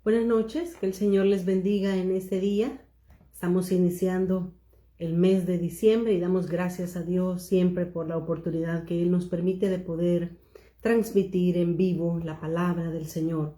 Buenas noches, que el Señor les bendiga en este día. Estamos iniciando el mes de diciembre y damos gracias a Dios siempre por la oportunidad que Él nos permite de poder transmitir en vivo la palabra del Señor.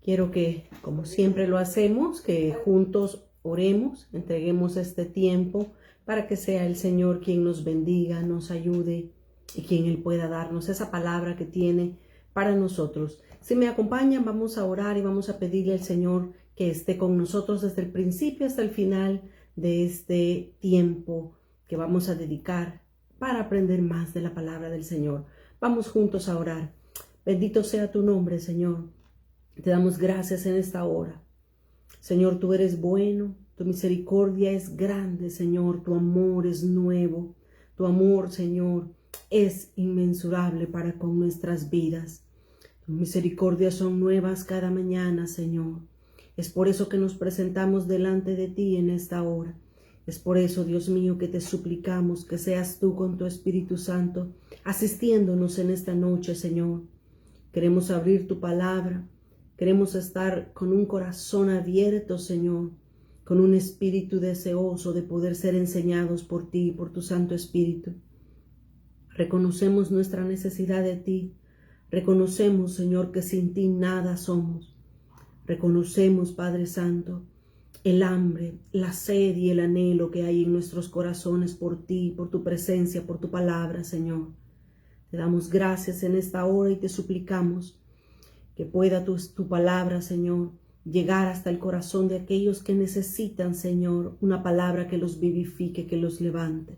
Quiero que, como siempre lo hacemos, que juntos oremos, entreguemos este tiempo para que sea el Señor quien nos bendiga, nos ayude y quien Él pueda darnos esa palabra que tiene para nosotros. Si me acompañan, vamos a orar y vamos a pedirle al Señor que esté con nosotros desde el principio hasta el final de este tiempo que vamos a dedicar para aprender más de la palabra del Señor. Vamos juntos a orar. Bendito sea tu nombre, Señor. Te damos gracias en esta hora. Señor, tú eres bueno, tu misericordia es grande, Señor, tu amor es nuevo. Tu amor, Señor, es inmensurable para con nuestras vidas. Tus misericordias son nuevas cada mañana, Señor. Es por eso que nos presentamos delante de ti en esta hora. Es por eso, Dios mío, que te suplicamos que seas tú con tu Espíritu Santo asistiéndonos en esta noche, Señor. Queremos abrir tu palabra. Queremos estar con un corazón abierto, Señor, con un espíritu deseoso de poder ser enseñados por ti y por tu Santo Espíritu. Reconocemos nuestra necesidad de ti. Reconocemos, Señor, que sin ti nada somos. Reconocemos, Padre Santo, el hambre, la sed y el anhelo que hay en nuestros corazones por ti, por tu presencia, por tu palabra, Señor. Te damos gracias en esta hora y te suplicamos que pueda tu palabra, Señor, llegar hasta el corazón de aquellos que necesitan, Señor, una palabra que los vivifique, que los levante.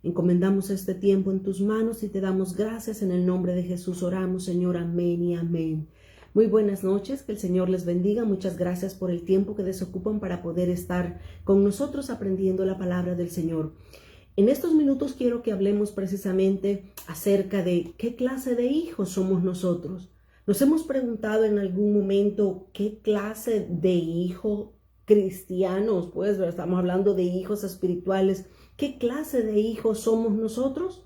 Encomendamos este tiempo en tus manos y te damos gracias. En el nombre de Jesús oramos, Señor. Amén y amén. Muy buenas noches, que el Señor les bendiga. Muchas gracias por el tiempo que desocupan para poder estar con nosotros aprendiendo la palabra del Señor. En estos minutos quiero que hablemos precisamente acerca de qué clase de hijos somos nosotros. Nos hemos preguntado en algún momento qué clase de hijos cristianos, pues estamos hablando de hijos espirituales, ¿qué clase de hijos somos nosotros?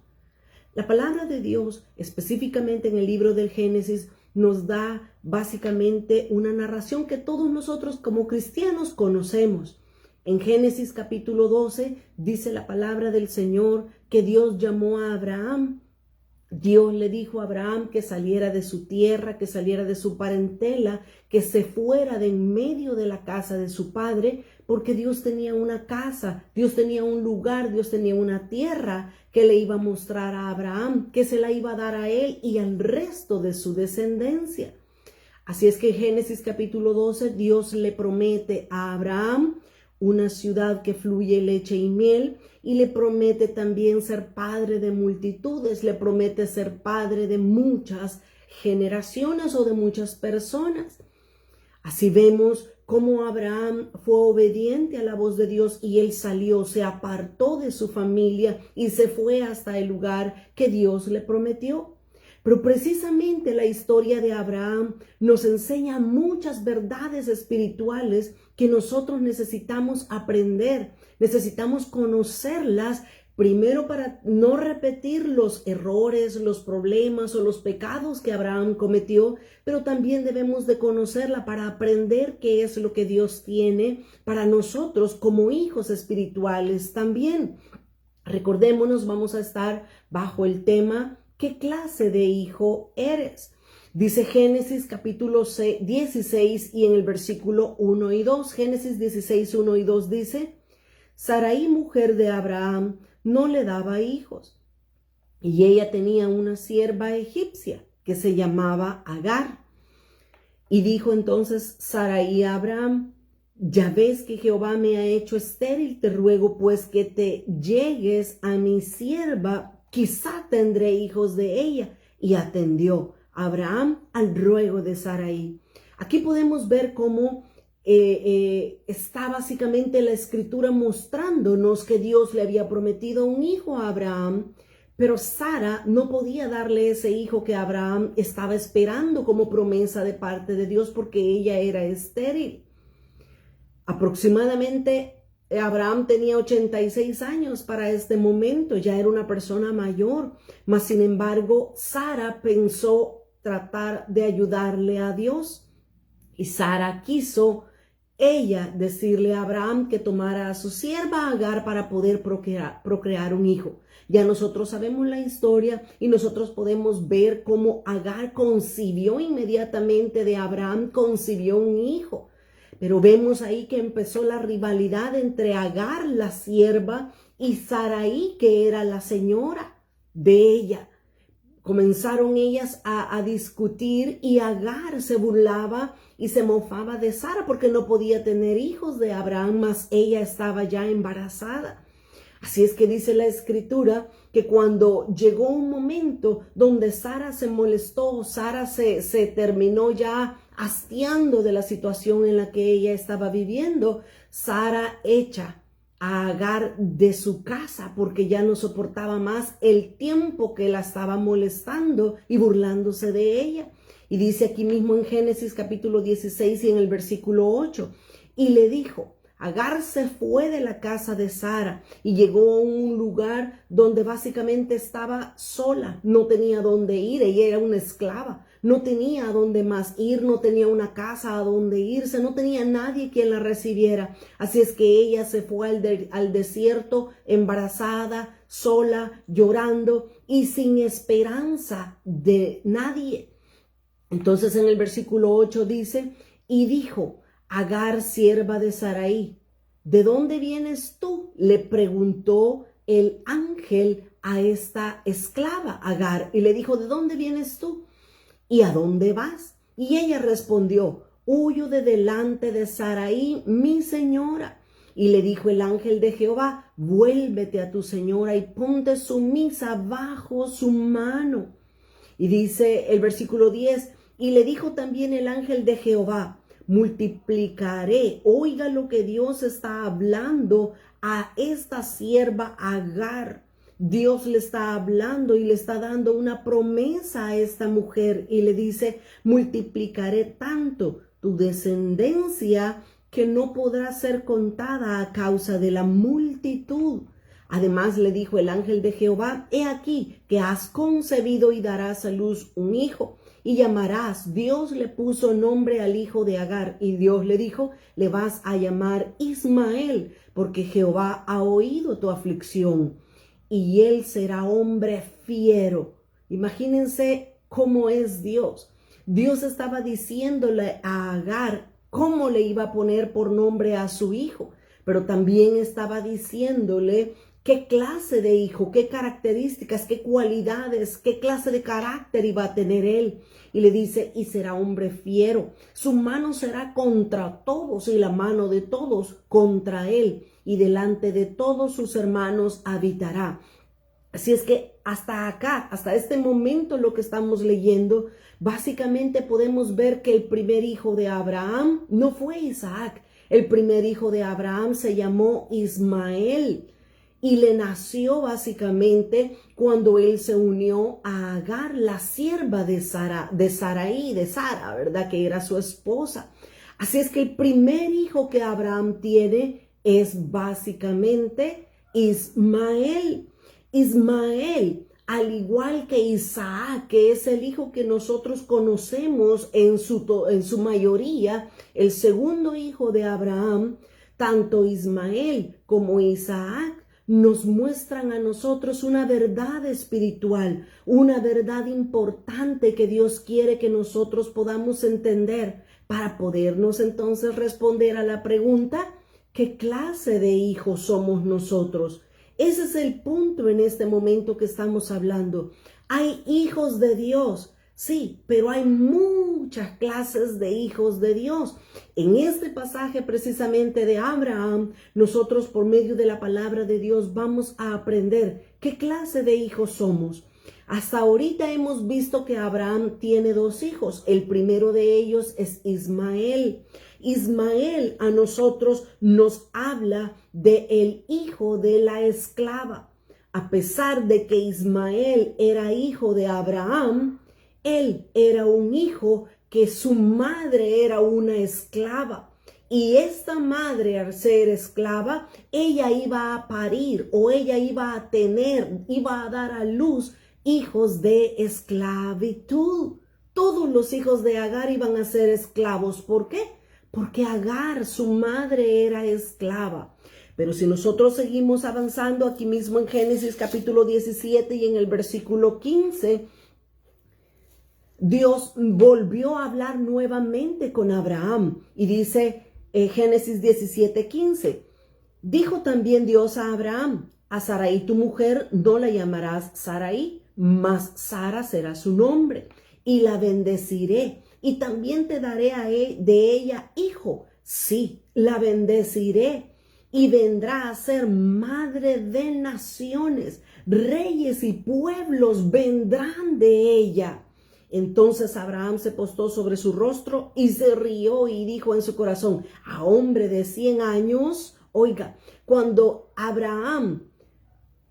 La palabra de Dios, específicamente en el libro del Génesis, nos da básicamente una narración que todos nosotros como cristianos conocemos. En Génesis capítulo 12 dice la palabra del Señor que Dios llamó a Abraham. Dios le dijo a Abraham que saliera de su tierra, que saliera de su parentela, que se fuera de en medio de la casa de su padre, porque Dios tenía una casa, Dios tenía un lugar, Dios tenía una tierra que le iba a mostrar a Abraham, que se la iba a dar a él y al resto de su descendencia. Así es que en Génesis capítulo 12 Dios le promete a Abraham una ciudad que fluye leche y miel, y le promete también ser padre de multitudes, le promete ser padre de muchas generaciones o de muchas personas. Así vemos cómo Abraham fue obediente a la voz de Dios y él salió, se apartó de su familia y se fue hasta el lugar que Dios le prometió. Pero precisamente la historia de Abraham nos enseña muchas verdades espirituales que nosotros necesitamos aprender, necesitamos conocerlas, primero para no repetir los errores, los problemas o los pecados que Abraham cometió, pero también debemos de conocerla para aprender qué es lo que Dios tiene para nosotros como hijos espirituales también. Recordémonos, vamos a estar bajo el tema ¿qué clase de hijo eres? Dice Génesis capítulo 16 y en el versículo 1 y 2. Génesis 16, 1 y 2 dice: Sarai, mujer de Abraham, no le daba hijos, y ella tenía una sierva egipcia que se llamaba Agar. Y dijo entonces Sarai a Abraham: ya ves que Jehová me ha hecho estéril, te ruego pues que te llegues a mi sierva, quizá tendré hijos de ella. Y atendió Abraham al ruego de Sarai. Aquí podemos ver cómo está básicamente la escritura mostrándonos que Dios le había prometido un hijo a Abraham, pero Sara no podía darle ese hijo que Abraham estaba esperando como promesa de parte de Dios porque ella era estéril. Aproximadamente Abraham tenía 86 años para este momento, ya era una persona mayor, mas sin embargo Sara pensó tratar de ayudarle a Dios. Y Sara quiso ella decirle a Abraham que tomara a su sierva Agar para poder procrear un hijo. Ya nosotros sabemos la historia y nosotros podemos ver cómo Agar concibió inmediatamente de Abraham, concibió un hijo. Pero vemos ahí que empezó la rivalidad entre Agar, la sierva, y Sarai, que era la señora de ella. Comenzaron ellas a discutir y Agar se burlaba y se mofaba de Sara porque no podía tener hijos de Abraham, mas ella estaba ya embarazada. Así es que dice la escritura que cuando llegó un momento donde Sara se molestó, Sara se terminó ya hastiando de la situación en la que ella estaba viviendo, Sara echa a Agar de su casa porque ya no soportaba más el tiempo que la estaba molestando y burlándose de ella. Y dice aquí mismo en Génesis capítulo 16 y en el versículo 8, y le dijo, Agar se fue de la casa de Sara y llegó a un lugar donde básicamente estaba sola, no tenía dónde ir, ella era una esclava, no tenía a dónde más ir, no tenía una casa a dónde irse, no tenía nadie quien la recibiera. Así es que ella se fue al desierto embarazada, sola, llorando y sin esperanza de nadie. Entonces en el versículo 8 dice, y dijo Agar, sierva de Sarai, ¿de dónde vienes tú?, le preguntó el ángel a esta esclava Agar, y le dijo, ¿de dónde vienes tú? ¿Y a dónde vas? Y ella respondió, huyo de delante de Sarai, mi señora. Y le dijo el ángel de Jehová, vuélvete a tu señora y ponte sumisa bajo su mano. Y dice el versículo 10, y le dijo también el ángel de Jehová, multiplicaré, oiga lo que Dios está hablando a esta sierva Agar. Dios le está hablando y le está dando una promesa a esta mujer y le dice, multiplicaré tanto tu descendencia que no podrá ser contada a causa de la multitud. Además le dijo el ángel de Jehová, he aquí que has concebido y darás a luz un hijo y llamarás, Dios le puso nombre al hijo de Agar y Dios le dijo, le vas a llamar Ismael porque Jehová ha oído tu aflicción y él será hombre fiero. Imagínense cómo es Dios. Dios estaba diciéndole a Agar cómo le iba a poner por nombre a su hijo, pero también estaba diciéndole qué clase de hijo, qué características, qué cualidades, qué clase de carácter iba a tener él. Y le dice, y será hombre fiero. Su mano será contra todos y la mano de todos contra él. Y delante de todos sus hermanos habitará. Así es que hasta acá, hasta este momento lo que estamos leyendo, básicamente podemos ver que el primer hijo de Abraham no fue Isaac. El primer hijo de Abraham se llamó Ismael. Y le nació básicamente cuando él se unió a Agar, la sierva de Sara, de Sara, ¿verdad? Que era su esposa. Así es que el primer hijo que Abraham tiene es básicamente Ismael. Ismael, al igual que Isaac, que es el hijo que nosotros conocemos en su mayoría, el segundo hijo de Abraham, tanto Ismael como Isaac nos muestran a nosotros una verdad espiritual, una verdad importante que Dios quiere que nosotros podamos entender para podernos entonces responder a la pregunta, ¿qué clase de hijos somos nosotros? Ese es el punto en este momento que estamos hablando. Hay hijos de Dios, sí, pero hay muchas clases de hijos de Dios. En este pasaje precisamente de Abraham, nosotros por medio de la palabra de Dios vamos a aprender qué clase de hijos somos. Hasta ahorita hemos visto que Abraham tiene dos hijos. El primero de ellos es Ismael. Ismael a nosotros nos habla de el hijo de la esclava. A pesar de que Ismael era hijo de Abraham, él era un hijo que su madre era una esclava. Y esta madre, al ser esclava, ella iba a parir o ella iba a dar a luz hijos de esclavitud. todos los hijos de Agar iban a ser esclavos. ¿Por qué? Porque Agar, su madre, era esclava. Pero si nosotros seguimos avanzando aquí mismo en Génesis capítulo 17 y en el versículo 15, Dios volvió a hablar nuevamente con Abraham y dice Génesis 17:15, dijo también Dios a Abraham, a Sarai tu mujer no la llamarás Sarai, mas Sara será su nombre, y la bendeciré, y también te daré de ella hijo, sí, la bendeciré, y vendrá a ser madre de naciones, reyes y pueblos vendrán de ella. Entonces Abraham se postró sobre su rostro y se rió y dijo en su corazón, a hombre de 100 años, oiga, cuando Abraham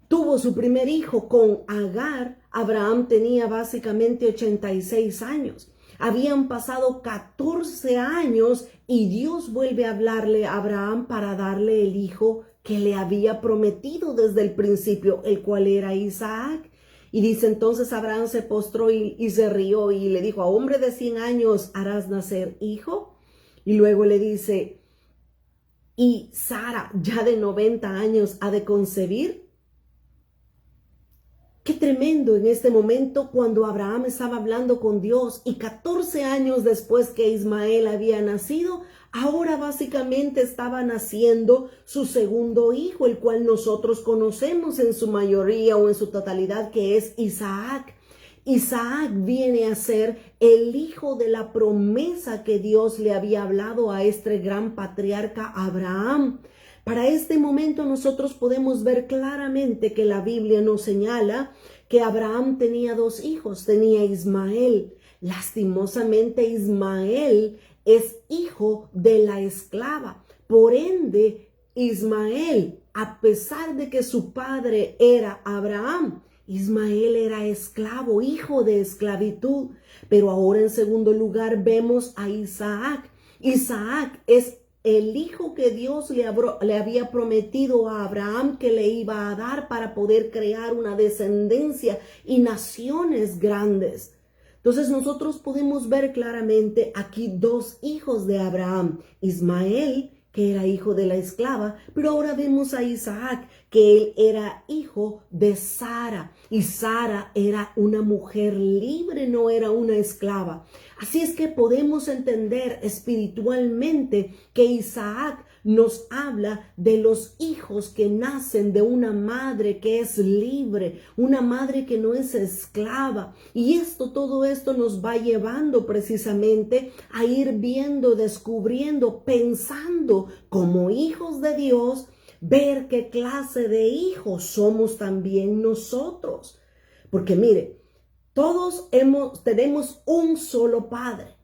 tuvo su primer hijo con Agar, Abraham tenía básicamente 86 años. Habían pasado 14 años y Dios vuelve a hablarle a Abraham para darle el hijo que le había prometido desde el principio, el cual era Isaac. Y dice, entonces Abraham se postró y se rió y le dijo, a hombre de 100 años harás nacer hijo. Y luego le dice, y Sara ya de 90 años ha de concebir. Qué tremendo en este momento cuando Abraham estaba hablando con Dios y 14 años después que Ismael había nacido, ahora básicamente estaba naciendo su segundo hijo, el cual nosotros conocemos en su mayoría o en su totalidad, que es Isaac. Isaac viene a ser el hijo de la promesa que Dios le había hablado a este gran patriarca Abraham. Para este momento nosotros podemos ver claramente que la Biblia nos señala que Abraham tenía dos hijos, tenía Ismael. Lastimosamente Ismael es hijo de la esclava. Por ende, Ismael, a pesar de que su padre era Abraham, Ismael era esclavo, hijo de esclavitud. Pero ahora en segundo lugar vemos a Isaac. Isaac es el hijo que Dios le había prometido a Abraham que le iba a dar para poder crear una descendencia y naciones grandes. Entonces nosotros podemos ver claramente aquí dos hijos de Abraham, Ismael, que era hijo de la esclava, pero ahora vemos a Isaac, que él era hijo de Sara, y Sara era una mujer libre, no era una esclava. Así es que podemos entender espiritualmente que Isaac nos habla de los hijos que nacen de una madre que es libre, una madre que no es esclava. Y todo esto nos va llevando precisamente a ir viendo, descubriendo, pensando como hijos de Dios, ver qué clase de hijos somos también nosotros. Porque mire, todos tenemos un solo padre.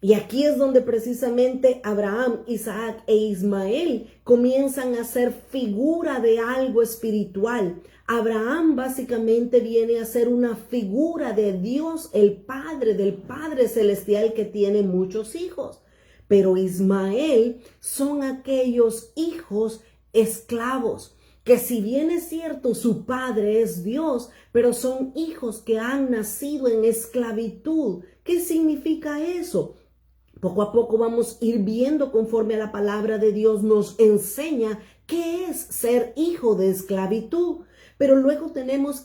Y aquí es donde precisamente Abraham, Isaac e Ismael comienzan a ser figura de algo espiritual. Abraham básicamente viene a ser una figura de Dios, el Padre, del Padre Celestial que tiene muchos hijos. Pero Ismael son aquellos hijos esclavos, que si bien es cierto su padre es Dios, pero son hijos que han nacido en esclavitud. ¿Qué significa eso? Poco a poco vamos a ir viendo conforme a la palabra de Dios nos enseña qué es ser hijo de esclavitud. Pero luego tenemos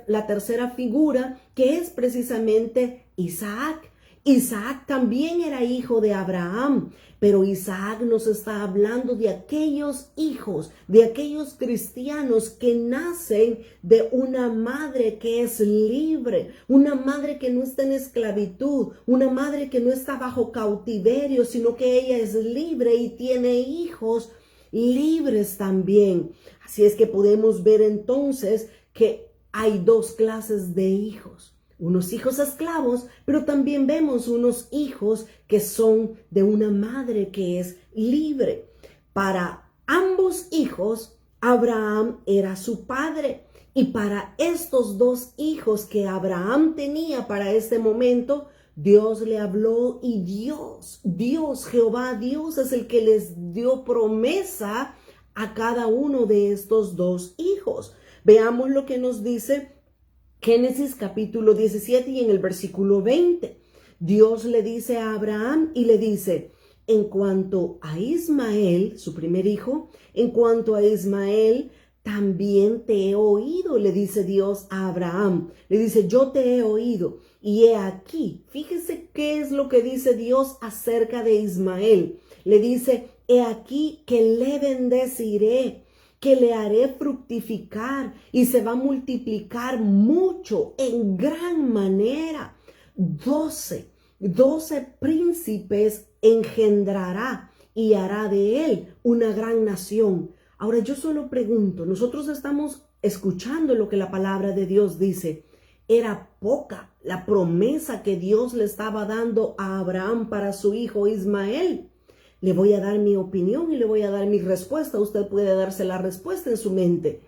la tercera figura, que es precisamente Isaac. Isaac también era hijo de Abraham, pero Isaac nos está hablando de aquellos hijos, de aquellos cristianos que nacen de una madre que es libre, una madre que no está en esclavitud, una madre que no está bajo cautiverio, sino que ella es libre y tiene hijos libres también. Así es que podemos ver entonces que hay dos clases de hijos. Unos hijos esclavos, pero también vemos unos hijos que son de una madre que es libre. Para ambos hijos, Abraham era su padre. Y para estos dos hijos que Abraham tenía para este momento, Dios le habló y Dios, Jehová Dios es el que les dio promesa a cada uno de estos dos hijos. Veamos lo que nos dice Génesis capítulo 17 y en el versículo 20. Dios le dice a Abraham y le dice, en cuanto a Ismael, su primer hijo, en cuanto a Ismael, también te he oído, le dice Dios a Abraham. Le dice, yo te he oído. Y he aquí, fíjese qué es lo que dice Dios acerca de Ismael. Le dice, he aquí que le bendeciré, que le haré fructificar y se va a multiplicar mucho, en gran manera. 12 príncipes engendrará y hará de él una gran nación. Ahora yo solo pregunto, nosotros estamos escuchando lo que la palabra de Dios dice. Era poca la promesa que Dios le estaba dando a Abraham para su hijo Ismael. Le voy a dar mi opinión y le voy a dar mi respuesta. Usted puede darse la respuesta en su mente.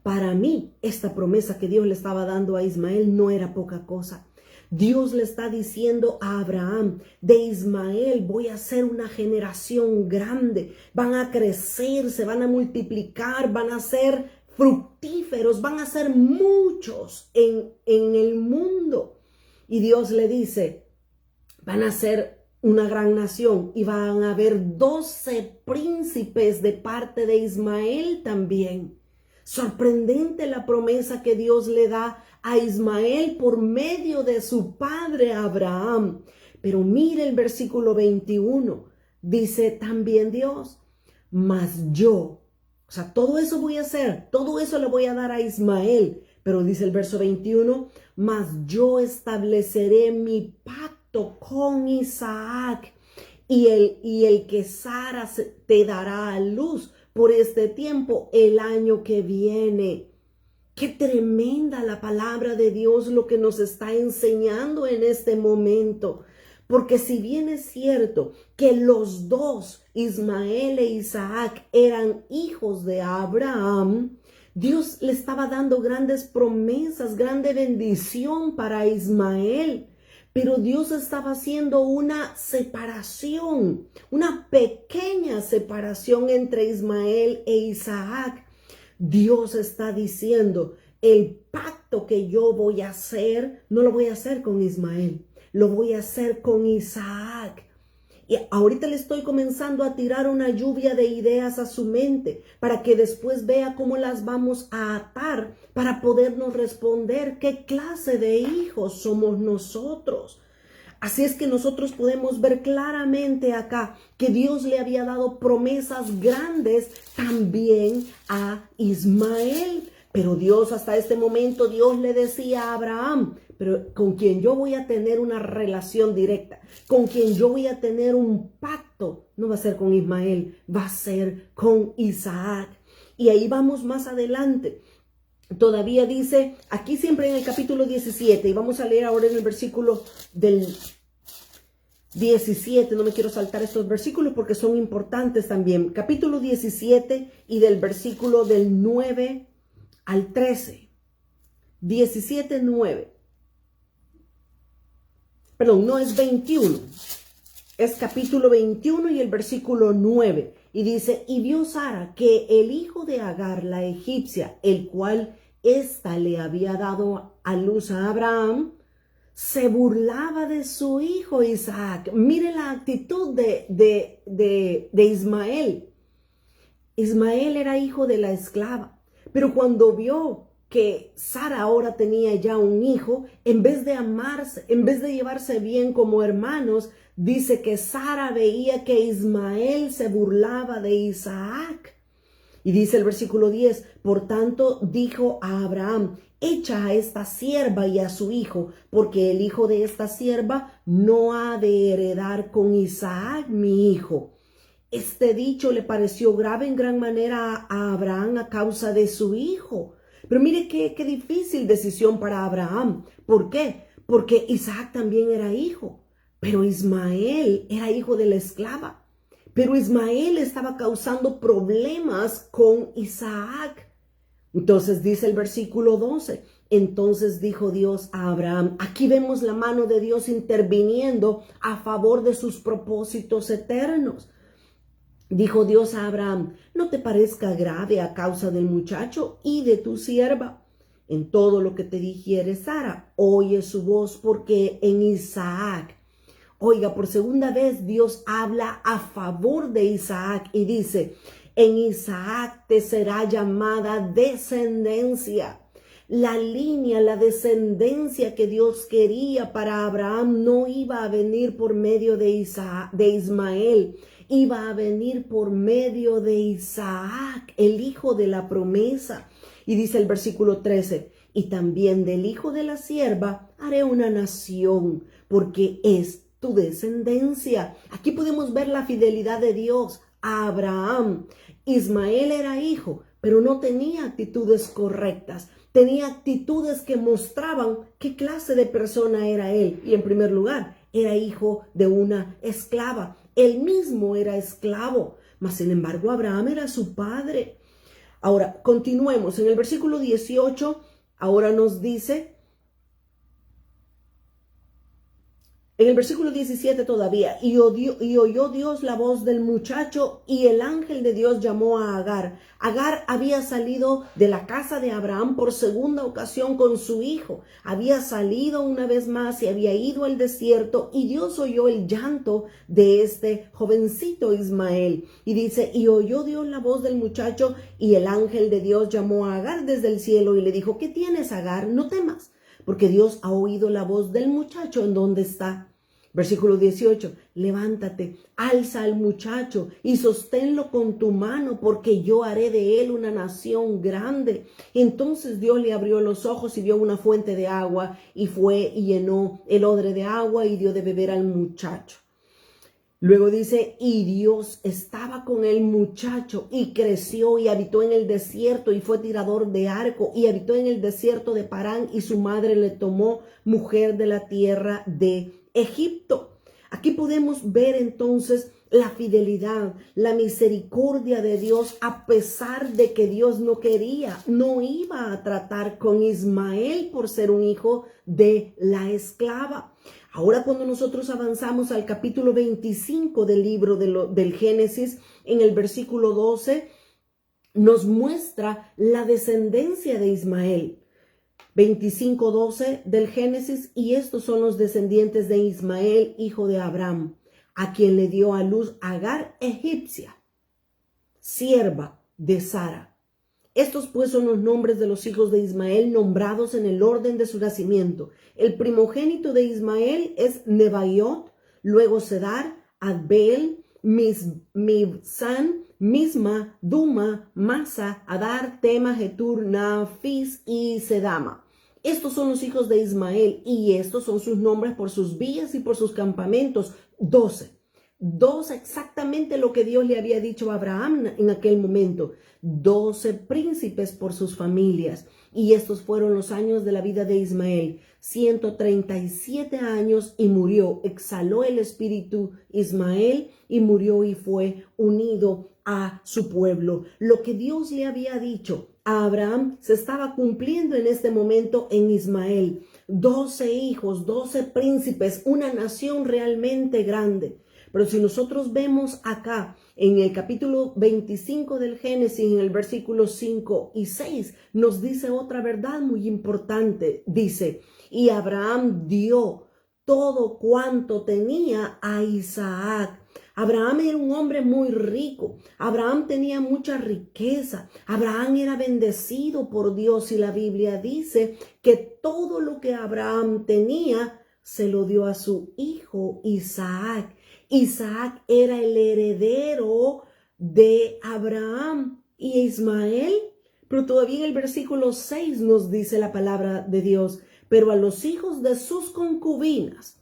Para mí, esta promesa que Dios le estaba dando a Ismael no era poca cosa. Dios le está diciendo a Abraham, de Ismael voy a hacer una generación grande, van a crecer, se van a multiplicar, van a ser fructíferos, van a ser muchos en el mundo. Y Dios le dice, van a ser una gran nación y van a haber 12 príncipes de parte de Ismael también. Sorprendente la promesa que Dios le da a Ismael por medio de su padre Abraham. Pero mire el versículo 21. Dice también Dios, mas yo, o sea, todo eso voy a hacer, todo eso le voy a dar a Ismael. Pero dice el verso 21, mas yo estableceré mi pacto con Isaac y el que Sara te dará a luz por este tiempo, el año que viene. Qué tremenda la palabra de Dios, lo que nos está enseñando en este momento. Porque si bien es cierto que los dos, Ismael e Isaac, eran hijos de Abraham, Dios le estaba dando grandes promesas, grande bendición para Ismael. Pero Dios estaba haciendo una separación, una pequeña separación entre Ismael e Isaac. Dios está diciendo, el pacto que yo voy a hacer, no lo voy a hacer con Ismael, lo voy a hacer con Isaac. Y ahorita le estoy comenzando a tirar una lluvia de ideas a su mente para que después vea cómo las vamos a atar para podernos responder qué clase de hijos somos nosotros. Así es que nosotros podemos ver claramente acá que Dios le había dado promesas grandes también a Ismael. Pero Dios hasta este momento, Dios le decía a Abraham, pero con quien yo voy a tener una relación directa, con quien yo voy a tener un pacto, no va a ser con Ismael, va a ser con Isaac. Y ahí vamos más adelante. Todavía dice, aquí siempre en el capítulo 17, y vamos a leer ahora en el versículo del 17, no me quiero saltar estos versículos porque son importantes también. Capítulo 17 y del versículo del 9 al 13. 17, 9. Perdón, no es 21. Es capítulo 21 y el versículo 9. Y dice, y vio Sara que el hijo de Agar, la egipcia, el cual ésta le había dado a luz a Abraham, se burlaba de su hijo Isaac. Mire la actitud de Ismael. Ismael era hijo de la esclava, pero cuando vio que Sara ahora tenía ya un hijo, en vez de amarse, en vez de llevarse bien como hermanos, dice que Sara veía que Ismael se burlaba de Isaac. Y dice el versículo 10, por tanto dijo a Abraham, echa a esta sierva y a su hijo, porque el hijo de esta sierva no ha de heredar con Isaac mi hijo. Este dicho le pareció grave en gran manera a Abraham a causa de su hijo. Pero mire qué difícil decisión para Abraham. ¿Por qué? Porque Isaac también era hijo, pero Ismael era hijo de la esclava. Pero Ismael estaba causando problemas con Isaac. Entonces dice el versículo 12, entonces dijo Dios a Abraham, aquí vemos la mano de Dios interviniendo a favor de sus propósitos eternos. Dijo Dios a Abraham, no te parezca grave a causa del muchacho y de tu sierva. en todo lo que te digiere Sara. Oye su voz, porque en Isaac, oiga, por segunda vez Dios habla a favor de Isaac y dice, en Isaac te será llamada descendencia. La línea, la descendencia que Dios quería para Abraham no iba a venir por medio de Ismael, iba a venir por medio de Isaac, el hijo de la promesa. Y dice el versículo 13, y también del hijo de la sierva haré una nación, porque es tu descendencia. Aquí podemos ver la fidelidad de Dios a Abraham. Ismael era hijo, pero no tenía actitudes correctas. Tenía actitudes que mostraban qué clase de persona era él. Y en primer lugar, era hijo de una esclava. Él mismo era esclavo, mas sin embargo Abraham era su padre. Ahora, continuemos. En el versículo 18, ahora nos dice, en el versículo 17 todavía, y oyó Dios la voz del muchacho, y el ángel de Dios llamó a Agar. Agar había salido de la casa de Abraham por segunda ocasión con su hijo. Había salido una vez más y había ido al desierto, y Dios oyó el llanto de este jovencito Ismael. Y dice, y oyó Dios la voz del muchacho, y el ángel de Dios llamó a Agar desde el cielo y le dijo, ¿qué tienes, Agar? No temas, porque Dios ha oído la voz del muchacho en donde está. Versículo 18, levántate, alza al muchacho y sosténlo con tu mano, porque yo haré de él una nación grande. Entonces Dios le abrió los ojos y vio una fuente de agua, y fue y llenó el odre de agua y dio de beber al muchacho. Luego dice, y Dios estaba con el muchacho y creció y habitó en el desierto y fue tirador de arco y habitó en el desierto de Parán, y su madre le tomó mujer de la tierra de Egipto. Aquí podemos ver entonces la fidelidad, la misericordia de Dios, a pesar de que Dios no iba a tratar con Ismael por ser un hijo de la esclava. Ahora, cuando nosotros avanzamos al capítulo 25 del libro del Génesis, en el versículo 12, nos muestra la descendencia de Ismael. 25:12 del Génesis, y estos son los descendientes de Ismael, hijo de Abraham, a quien le dio a luz Agar egipcia, sierva de Sara. Estos pues son los nombres de los hijos de Ismael, nombrados en el orden de su nacimiento. El primogénito de Ismael es Nebaiot, luego Sedar, Adbeel, Mibsan, Misma, Duma, Masa, Adar, Tema, Getur, Nafis y Sedama. Estos son los hijos de Ismael, y estos son sus nombres por sus villas y por sus campamentos. 12 exactamente lo que Dios le había dicho a Abraham en aquel momento. 12 príncipes por sus familias. Y estos fueron los años de la vida de Ismael. 137 años y murió. Exhaló el espíritu Ismael y murió y fue unido a su pueblo. Lo que Dios le había dicho a Abraham se estaba cumpliendo en este momento en Ismael. 12 hijos, 12 príncipes, una nación realmente grande. Pero si nosotros vemos acá en el capítulo 25 del Génesis, en el versículo 5 y 6, nos dice otra verdad muy importante. Dice, y Abraham dio todo cuanto tenía a Isaac. Abraham era un hombre muy rico. Abraham tenía mucha riqueza. Abraham era bendecido por Dios, y la Biblia dice que todo lo que Abraham tenía se lo dio a su hijo Isaac. Isaac era el heredero de Abraham y Ismael. Pero todavía en el versículo 6 nos dice la palabra de Dios, pero a los hijos de sus concubinas.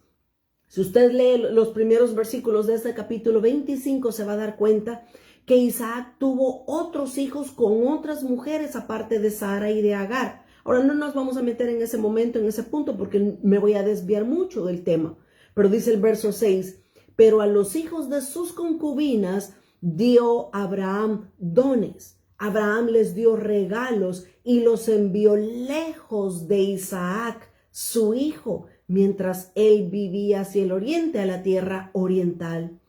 Si usted lee los primeros versículos de este capítulo 25, se va a dar cuenta que Isaac tuvo otros hijos con otras mujeres aparte de Sara y de Agar. Ahora no nos vamos a meter en ese momento, en ese punto, porque me voy a desviar mucho del tema. Pero dice el verso 6, pero a los hijos de sus concubinas dio Abraham dones. Abraham les dio regalos y los envió lejos de Isaac, su hijo, mientras él vivía hacia el oriente, a la tierra oriental.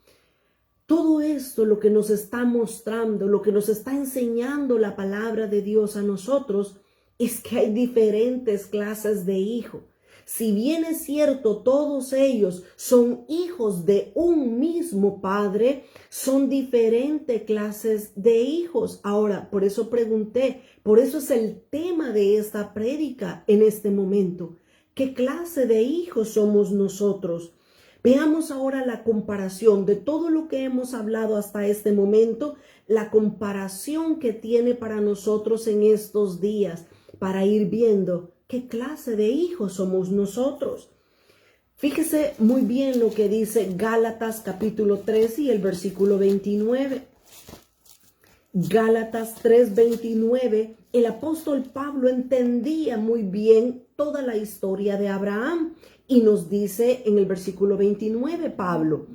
Todo esto, lo que nos está mostrando, lo que nos está enseñando la palabra de Dios a nosotros, es que hay diferentes clases de hijos. Si bien es cierto, todos ellos son hijos de un mismo padre, son diferentes clases de hijos. Ahora, por eso pregunté, por eso es el tema de esta prédica en este momento. ¿Qué clase de hijos somos nosotros? Veamos ahora la comparación de todo lo que hemos hablado hasta este momento, la comparación que tiene para nosotros en estos días, para ir viendo qué clase de hijos somos nosotros. Fíjese muy bien lo que dice Gálatas capítulo 3 y el versículo 29. Gálatas 3:29, el apóstol Pablo entendía muy bien toda la historia de Abraham y nos dice en el versículo 29, Pablo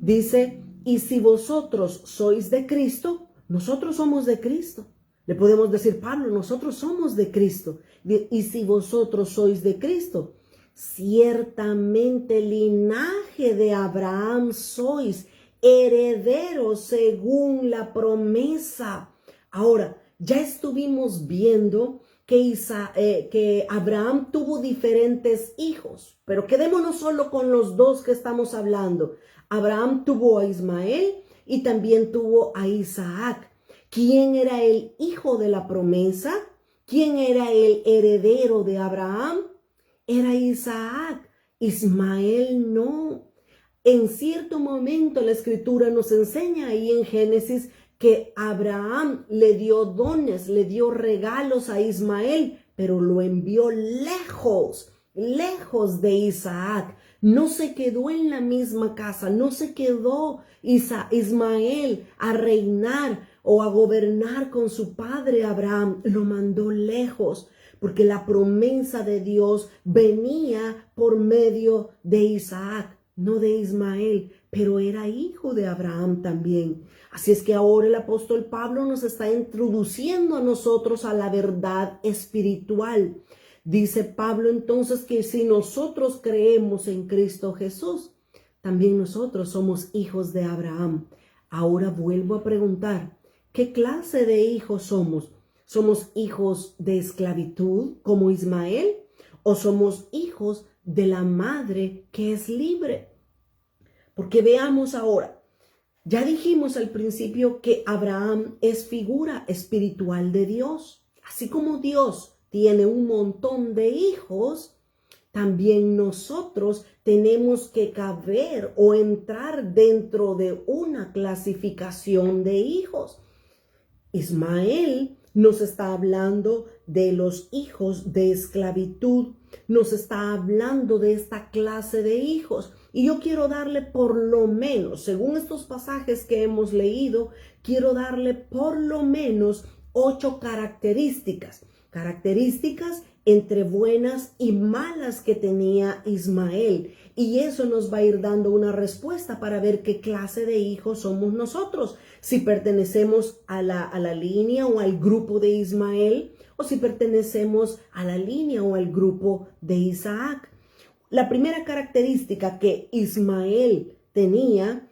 dice, y si vosotros sois de Cristo, nosotros somos de Cristo. Le podemos decir, Pablo, nosotros somos de Cristo. Y si vosotros sois de Cristo, ciertamente linaje de Abraham sois, herederos según la promesa. Ahora, ya estuvimos viendo que Abraham tuvo diferentes hijos, pero quedémonos solo con los dos que estamos hablando. Abraham tuvo a Ismael y también tuvo a Isaac. ¿Quién era el hijo de la promesa? ¿Quién era el heredero de Abraham? Era Isaac. Ismael no. En cierto momento la escritura nos enseña ahí en Génesis que Abraham le dio dones, le dio regalos a Ismael, pero lo envió lejos de Isaac. No se quedó en la misma casa, no se quedó Ismael a reinar o a gobernar con su padre Abraham, lo mandó lejos, porque la promesa de Dios venía por medio de Isaac, no de Ismael, pero era hijo de Abraham también. Así es que ahora el apóstol Pablo nos está introduciendo a nosotros a la verdad espiritual. Dice Pablo entonces que si nosotros creemos en Cristo Jesús, también nosotros somos hijos de Abraham. Ahora vuelvo a preguntar, ¿qué clase de hijos somos? ¿Somos hijos de esclavitud como Ismael? ¿O somos hijos de la madre que es libre? Porque veamos ahora, ya dijimos al principio que Abraham es figura espiritual de Dios. Así como Dios tiene un montón de hijos, también nosotros tenemos que caber o entrar dentro de una clasificación de hijos. Ismael nos está hablando de los hijos de esclavitud, nos está hablando de esta clase de hijos. Y yo quiero darle por lo menos, según estos pasajes que hemos leído, quiero darle por lo menos 8 características entre buenas y malas que tenía Ismael. Y eso nos va a ir dando una respuesta para ver qué clase de hijos somos nosotros. Si pertenecemos a la línea o al grupo de Ismael, o si pertenecemos a la línea o al grupo de Isaac. La primera característica que Ismael tenía,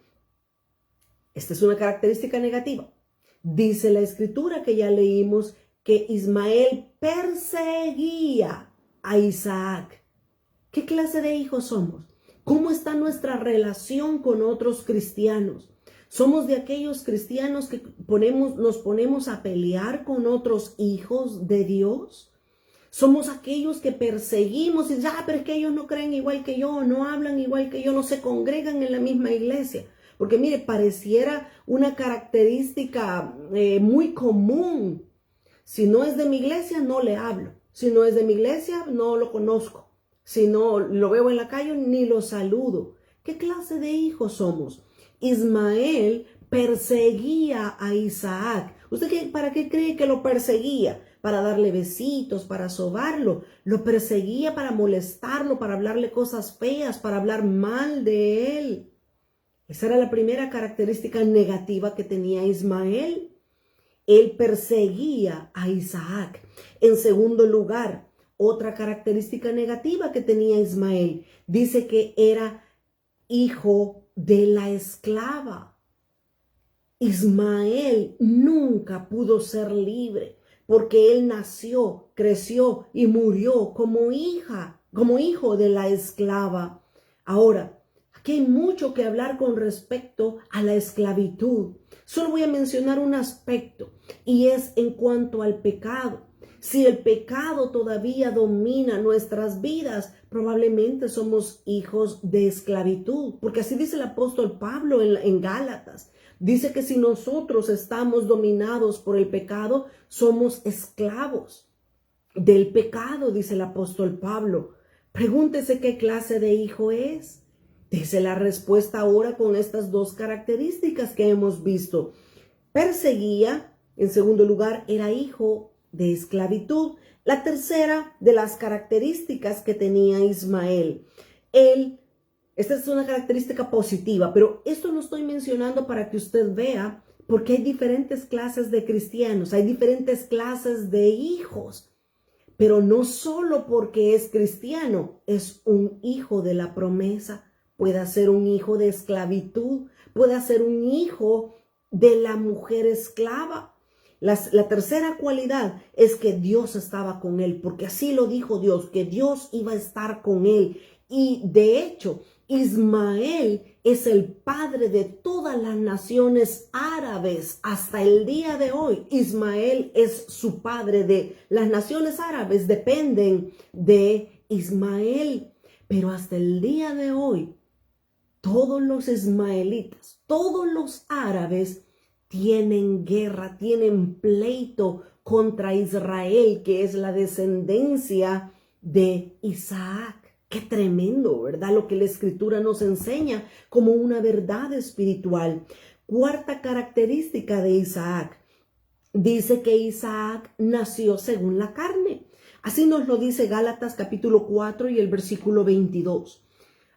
esta es una característica negativa. Dice la escritura que ya leímos que Ismael perseguía a Isaac. ¿Qué clase de hijos somos? ¿Cómo está nuestra relación con otros cristianos? ¿Somos de aquellos cristianos que nos ponemos a pelear con otros hijos de Dios? ¿Somos aquellos que perseguimos y dicen, pero es que ellos no creen igual que yo, no hablan igual que yo, no se congregan en la misma iglesia? Porque mire, pareciera una característica muy común. Si no es de mi iglesia, no le hablo. Si no es de mi iglesia, no lo conozco. Si no lo veo en la calle, ni lo saludo. ¿Qué clase de hijos somos? Ismael perseguía a Isaac. ¿Usted para qué cree que lo perseguía? Para darle besitos, para sobarlo. Lo perseguía para molestarlo, para hablarle cosas feas, para hablar mal de él. Esa era la primera característica negativa que tenía Ismael. Él perseguía a Isaac. En segundo lugar, otra característica negativa que tenía Ismael, dice que era hijo de la esclava. Ismael nunca pudo ser libre. porque él nació, creció y murió como hijo de la esclava. Ahora, aquí hay mucho que hablar con respecto a la esclavitud. Solo voy a mencionar un aspecto y es en cuanto al pecado. Si el pecado todavía domina nuestras vidas, probablemente somos hijos de esclavitud, porque así dice el apóstol Pablo en Gálatas. Dice que si nosotros estamos dominados por el pecado, somos esclavos del pecado, dice el apóstol Pablo. Pregúntese qué clase de hijo es. Dice la respuesta ahora con estas dos características que hemos visto. Perseguía, en segundo lugar, era hijo de esclavitud. La tercera de las características que tenía Ismael. Esta es una característica positiva, pero esto lo estoy mencionando para que usted vea, porque hay diferentes clases de cristianos, hay diferentes clases de hijos, pero no solo porque es cristiano, es un hijo de la promesa. Puede ser un hijo de esclavitud, puede ser un hijo de la mujer esclava. La tercera cualidad es que Dios estaba con él, porque así lo dijo Dios, que Dios iba a estar con él. Y de hecho, Ismael es el padre de todas las naciones árabes. Hasta el día de hoy, Ismael es su padre. De las naciones árabes dependen de Ismael. Pero hasta el día de hoy, todos los ismaelitas, todos los árabes tienen guerra, tienen pleito contra Israel, que es la descendencia de Isaac. Qué tremendo, ¿verdad? Lo que la Escritura nos enseña como una verdad espiritual. Cuarta característica de Isaac. Dice que Isaac nació según la carne. Así nos lo dice Gálatas capítulo 4 y el versículo 22.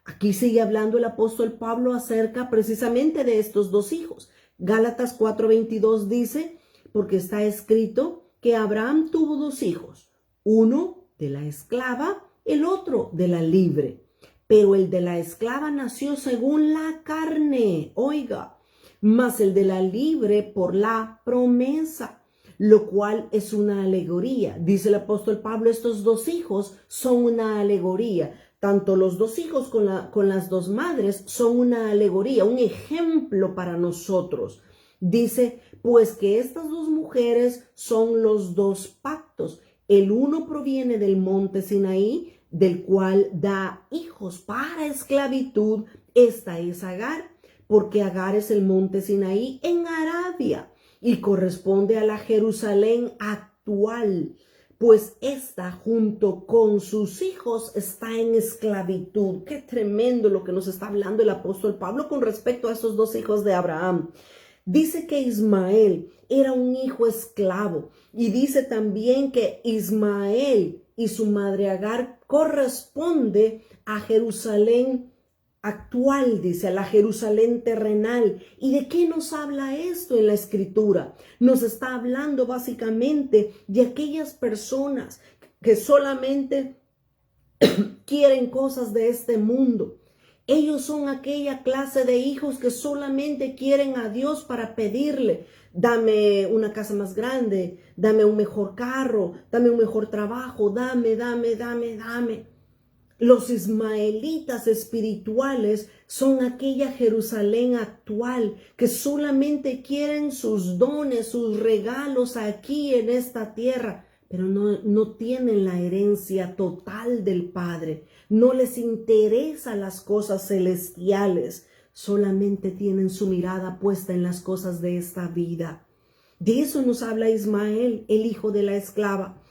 Aquí sigue hablando el apóstol Pablo acerca precisamente de estos dos hijos. Gálatas 4:22 dice, porque está escrito que Abraham tuvo dos hijos, uno de la esclava, el otro de la libre. Pero el de la esclava nació según la carne, oiga, mas el de la libre por la promesa, lo cual es una alegoría. Dice el apóstol Pablo, estos dos hijos son una alegoría. Tanto los dos hijos con las dos madres son una alegoría, un ejemplo para nosotros. Dice, pues que estas dos mujeres son los dos pactos. El uno proviene del monte Sinaí, del cual da hijos para esclavitud. Esta es Agar, porque Agar es el monte Sinaí en Arabia y corresponde a la Jerusalén actual. Pues esta junto con sus hijos está en esclavitud. Qué tremendo lo que nos está hablando el apóstol Pablo con respecto a esos dos hijos de Abraham. Dice que Ismael era un hijo esclavo y dice también que Ismael y su madre Agar corresponde a Jerusalén actual, dice, a la Jerusalén terrenal. ¿Y de qué nos habla esto en la Escritura? Nos está hablando básicamente de aquellas personas que solamente quieren cosas de este mundo. Ellos son aquella clase de hijos que solamente quieren a Dios para pedirle, dame una casa más grande, dame un mejor carro, dame un mejor trabajo, dame. Los ismaelitas espirituales son aquella Jerusalén actual que solamente quieren sus dones, sus regalos aquí en esta tierra, pero no tienen la herencia total del Padre. No les interesan las cosas celestiales, solamente tienen su mirada puesta en las cosas de esta vida. De eso nos habla Ismael, el hijo de la esclava.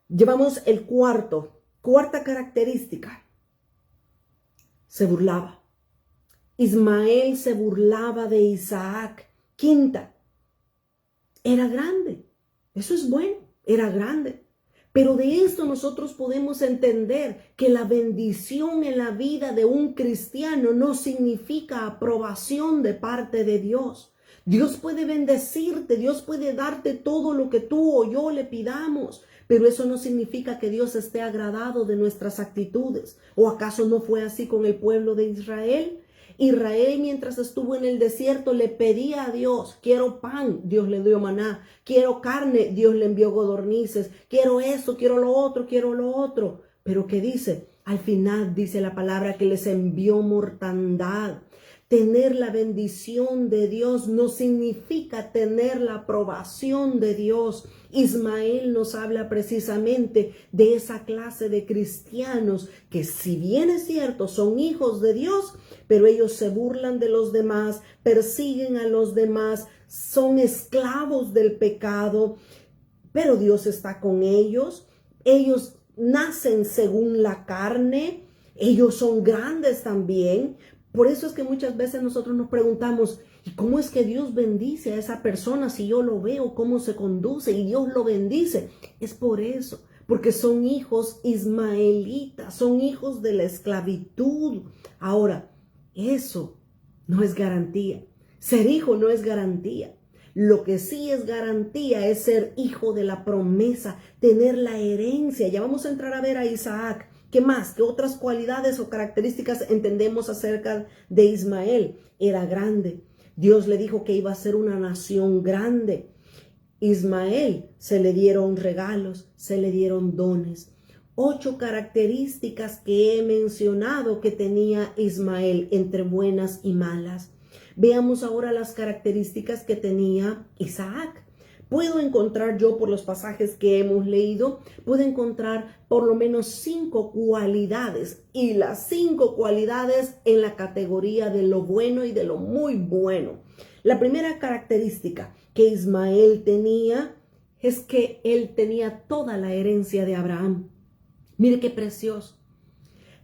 Llevamos el cuarta característica. Se burlaba. Ismael se burlaba de Isaac. Quinta, era grande. Eso es bueno, era grande. Pero de esto nosotros podemos entender que la bendición en la vida de un cristiano no significa aprobación de parte de Dios. Dios puede bendecirte, Dios puede darte todo lo que tú o yo le pidamos, pero eso no significa que Dios esté agradado de nuestras actitudes. ¿O acaso no fue así con el pueblo de Israel? Israel, mientras estuvo en el desierto, le pedía a Dios: quiero pan, Dios le dio maná; quiero carne, Dios le envió codornices; quiero esto, quiero lo otro, quiero lo otro. Pero ¿qué dice? Al final dice la palabra que les envió mortandad. Tener la bendición de Dios no significa tener la aprobación de Dios. Ismael nos habla precisamente de esa clase de cristianos que, si bien es cierto, son hijos de Dios, pero ellos se burlan de los demás, persiguen a los demás, son esclavos del pecado, pero Dios está con ellos. Ellos nacen según la carne, ellos son grandes también. Por eso es que muchas veces nosotros nos preguntamos: ¿y cómo es que Dios bendice a esa persona si yo lo veo cómo se conduce y Dios lo bendice? Es por eso, porque son hijos ismaelitas, son hijos de la esclavitud. Ahora, eso no es garantía. Ser hijo no es garantía. Lo que sí es garantía es ser hijo de la promesa, tener la herencia. Ya vamos a entrar a ver a Isaac. ¿Qué más? ¿Qué otras cualidades o características entendemos acerca de Ismael? Era grande. Dios le dijo que iba a ser una nación grande. Ismael se le dieron regalos, se le dieron dones. 8 características que he mencionado que tenía Ismael, entre buenas y malas. Veamos ahora las características que tenía Isaac. Puedo encontrar yo, por los pasajes que hemos leído, puedo encontrar por lo menos 5 cualidades, y las 5 cualidades en la categoría de lo bueno y de lo muy bueno. La primera característica que Ismael tenía es que él tenía toda la herencia de Abraham. Mire qué precioso.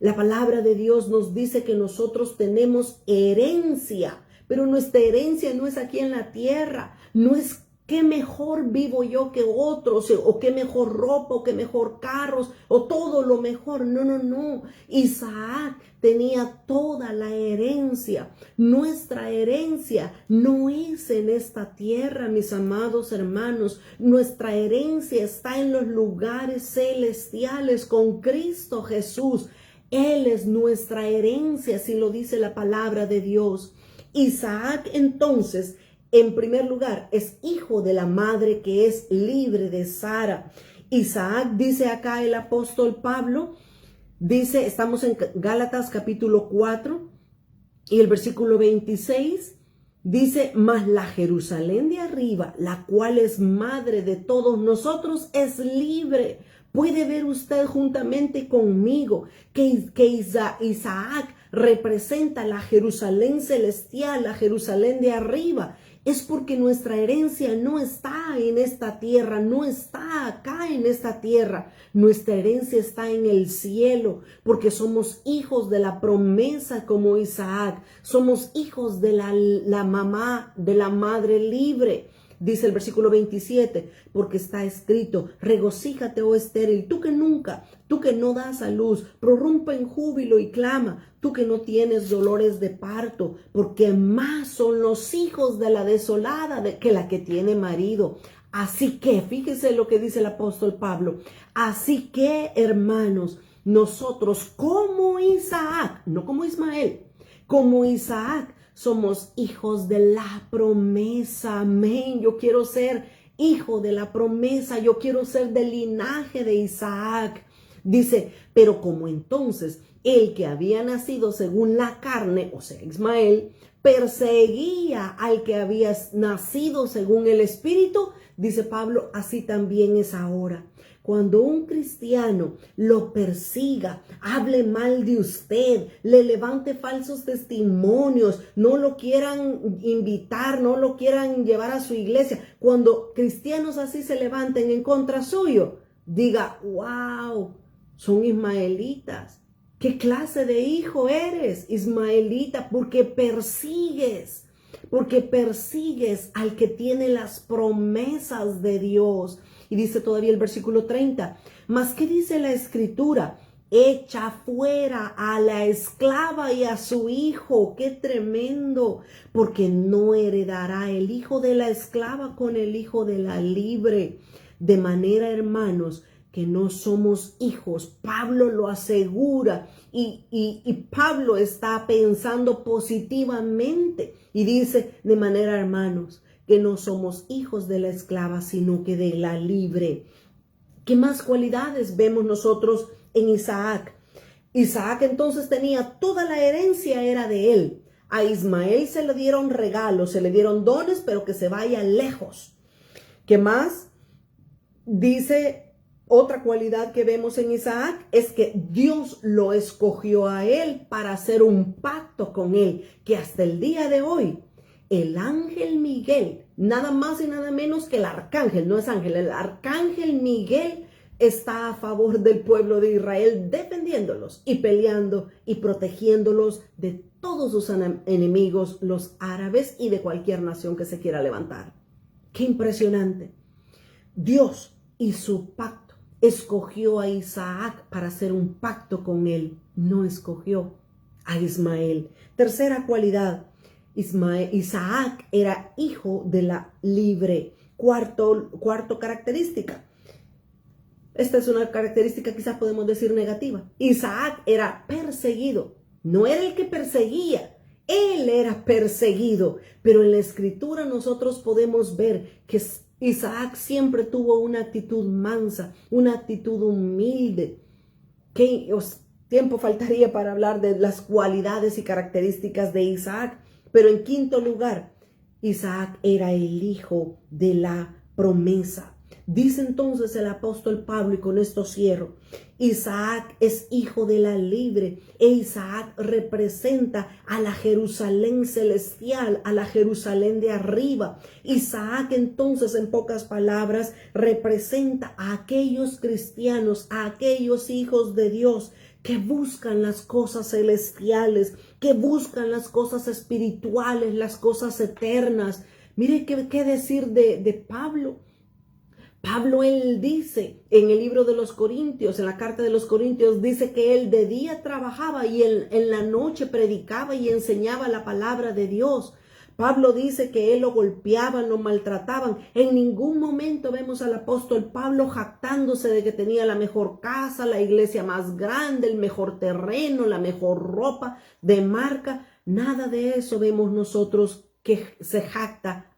La palabra de Dios nos dice que nosotros tenemos herencia, pero nuestra herencia no es aquí en la tierra, no es qué mejor vivo yo que otros, o qué mejor ropa, o qué mejor carros, o todo lo mejor. No, no, no. Isaac tenía toda la herencia. Nuestra herencia no es en esta tierra, mis amados hermanos. Nuestra herencia está en los lugares celestiales con Cristo Jesús. Él es nuestra herencia, así lo dice la palabra de Dios. Isaac, entonces, en primer lugar, es hijo de la madre que es libre de Sara. Isaac, dice acá el apóstol Pablo, dice, estamos en Gálatas capítulo 4 y el versículo 26, dice: mas la Jerusalén de arriba, la cual es madre de todos nosotros, es libre. Puede ver usted juntamente conmigo que Isaac representa la Jerusalén celestial, la Jerusalén de arriba. Es porque nuestra herencia no está en esta tierra, no está acá en esta tierra. Nuestra herencia está en el cielo, porque somos hijos de la promesa como Isaac. Somos hijos de la mamá, de la madre libre. Dice el versículo 27, porque está escrito: regocíjate, oh estéril, tú que no das a luz, prorrumpe en júbilo y clama, tú que no tienes dolores de parto, porque más son los hijos de la desolada que la que tiene marido. Así que, fíjese lo que dice el apóstol Pablo, así que, hermanos, nosotros como Isaac, no como Ismael, como Isaac, somos hijos de la promesa. Amén. Yo quiero ser hijo de la promesa. Yo quiero ser del linaje de Isaac. Dice: pero como entonces el que había nacido según la carne, o sea, Ismael, perseguía al que había nacido según el Espíritu, dice Pablo, así también es ahora. Cuando un cristiano lo persiga, hable mal de usted, le levante falsos testimonios, no lo quieran invitar, no lo quieran llevar a su iglesia, cuando cristianos así se levanten en contra suyo, diga: wow, son ismaelitas. ¿Qué clase de hijo eres, ismaelita? Porque persigues al que tiene las promesas de Dios. Y dice todavía el versículo 30, ¿mas qué dice la escritura? Echa fuera a la esclava y a su hijo. ¡Qué tremendo! Porque no heredará el hijo de la esclava con el hijo de la libre. De manera, hermanos, que no somos hijos. Pablo lo asegura y Pablo está pensando positivamente y dice de manera, hermanos, que no somos hijos de la esclava, sino que de la libre. ¿Qué más cualidades vemos nosotros en Isaac? Isaac entonces tenía toda la herencia, era de él. A Ismael se le dieron regalos, se le dieron dones, pero que se vaya lejos. ¿Qué más? Dice otra cualidad que vemos en Isaac es que Dios lo escogió a él para hacer un pacto con él, que hasta el día de hoy el ángel Miguel, nada más y nada menos que el arcángel, no es ángel, el arcángel Miguel está a favor del pueblo de Israel, defendiéndolos y peleando y protegiéndolos de todos sus enemigos, los árabes y de cualquier nación que se quiera levantar. ¡Qué impresionante! Dios y su pacto escogió a Isaac para hacer un pacto con él, no escogió a Ismael. Tercera cualidad, Isaac era hijo de la libre. Cuarto característica. Esta es una característica quizás podemos decir negativa. Isaac era perseguido. No era el que perseguía, él era perseguido. Pero en la escritura nosotros podemos ver que Isaac siempre tuvo una actitud mansa, una actitud humilde. ¿Qué tiempo faltaría para hablar de las cualidades y características de Isaac? Pero en quinto lugar, Isaac era el hijo de la promesa. Dice entonces el apóstol Pablo, y con esto cierro, Isaac es hijo de la libre, e Isaac representa a la Jerusalén celestial, a la Jerusalén de arriba. Isaac entonces, en pocas palabras, representa a aquellos cristianos, a aquellos hijos de Dios que buscan las cosas celestiales, que buscan las cosas espirituales, las cosas eternas. Mire qué decir de Pablo. Pablo, él dice en el libro de los Corintios, en la carta de los Corintios, dice que él de día trabajaba y en la noche predicaba y enseñaba la palabra de Dios. Pablo dice que él lo golpeaban, lo maltrataban. En ningún momento vemos al apóstol Pablo jactándose de que tenía la mejor casa, la iglesia más grande, el mejor terreno, la mejor ropa de marca. Nada de eso vemos nosotros que se jacta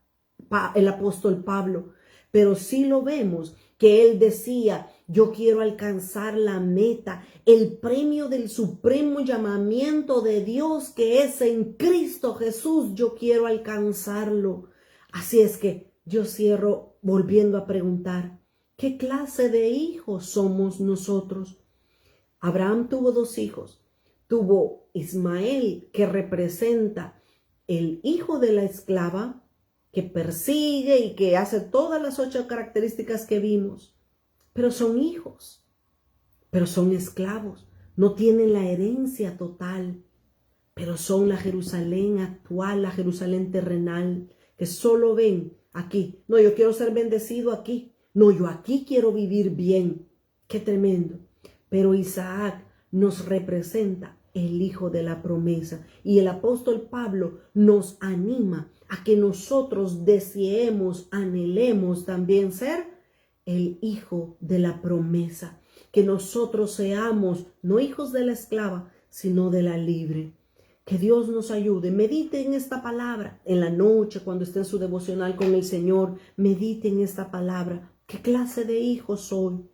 el apóstol Pablo. Pero sí lo vemos que él decía, yo quiero alcanzar la meta, el premio del supremo llamamiento de Dios que es en Cristo Jesús, yo quiero alcanzarlo. Así es que yo cierro volviendo a preguntar, ¿qué clase de hijos somos nosotros? Abraham tuvo 2 hijos, tuvo Ismael, que representa el hijo de la esclava, que persigue y que hace todas las 8 características que vimos, pero son hijos, pero son esclavos, no tienen la herencia total, pero son la Jerusalén actual, la Jerusalén terrenal, que solo ven aquí. No, yo quiero ser bendecido aquí, no, yo aquí quiero vivir bien. Qué tremendo. Pero Isaac nos representa el hijo de la promesa, y el apóstol Pablo nos anima a que nosotros deseemos, anhelemos también ser el hijo de la promesa, que nosotros seamos no hijos de la esclava, sino de la libre. Que Dios nos ayude. Medite en esta palabra en la noche, cuando esté en su devocional con el Señor. Medite en esta palabra. ¿Qué clase de hijo soy?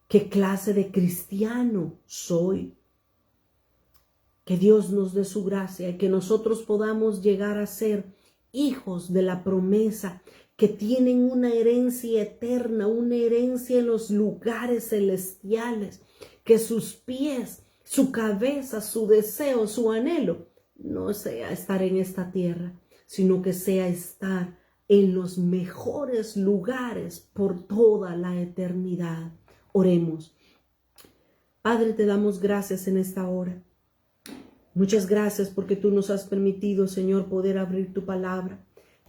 ¿Qué clase de cristiano soy? Que Dios nos dé su gracia y que nosotros podamos llegar a ser hijos de la promesa, que tienen una herencia eterna, una herencia en los lugares celestiales, que sus pies, su cabeza, su deseo, su anhelo, no sea estar en esta tierra, sino que sea estar en los mejores lugares por toda la eternidad. Oremos. Padre, te damos gracias en esta hora. Muchas gracias porque tú nos has permitido, Señor, poder abrir tu palabra.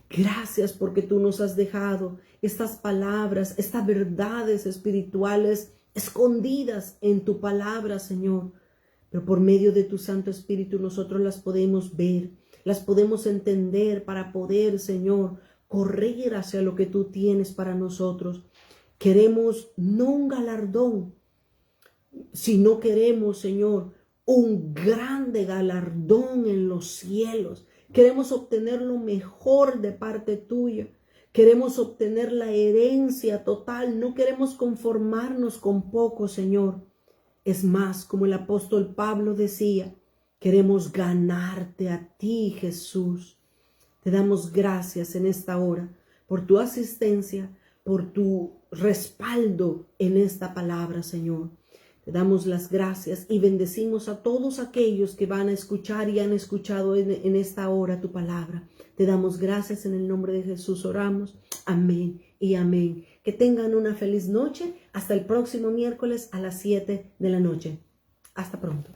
Gracias porque tú nos has dejado estas palabras, estas verdades espirituales escondidas en tu palabra, Señor. Pero por medio de tu Santo Espíritu nosotros las podemos ver, las podemos entender para poder, Señor, correr hacia lo que tú tienes para nosotros. Queremos no un galardón, sino queremos, Señor, un grande galardón en los cielos. Queremos obtener lo mejor de parte tuya. Queremos obtener la herencia total. No queremos conformarnos con poco, Señor. Es más, como el apóstol Pablo decía, queremos ganarte a ti, Jesús. Te damos gracias en esta hora por tu asistencia, por tu respaldo en esta palabra, Señor. Te damos las gracias y bendecimos a todos aquellos que van a escuchar y han escuchado en esta hora tu palabra. Te damos gracias en el nombre de Jesús. Oramos. Amén y amén. Que tengan una feliz noche. Hasta el próximo miércoles a las 7 de la noche. Hasta pronto.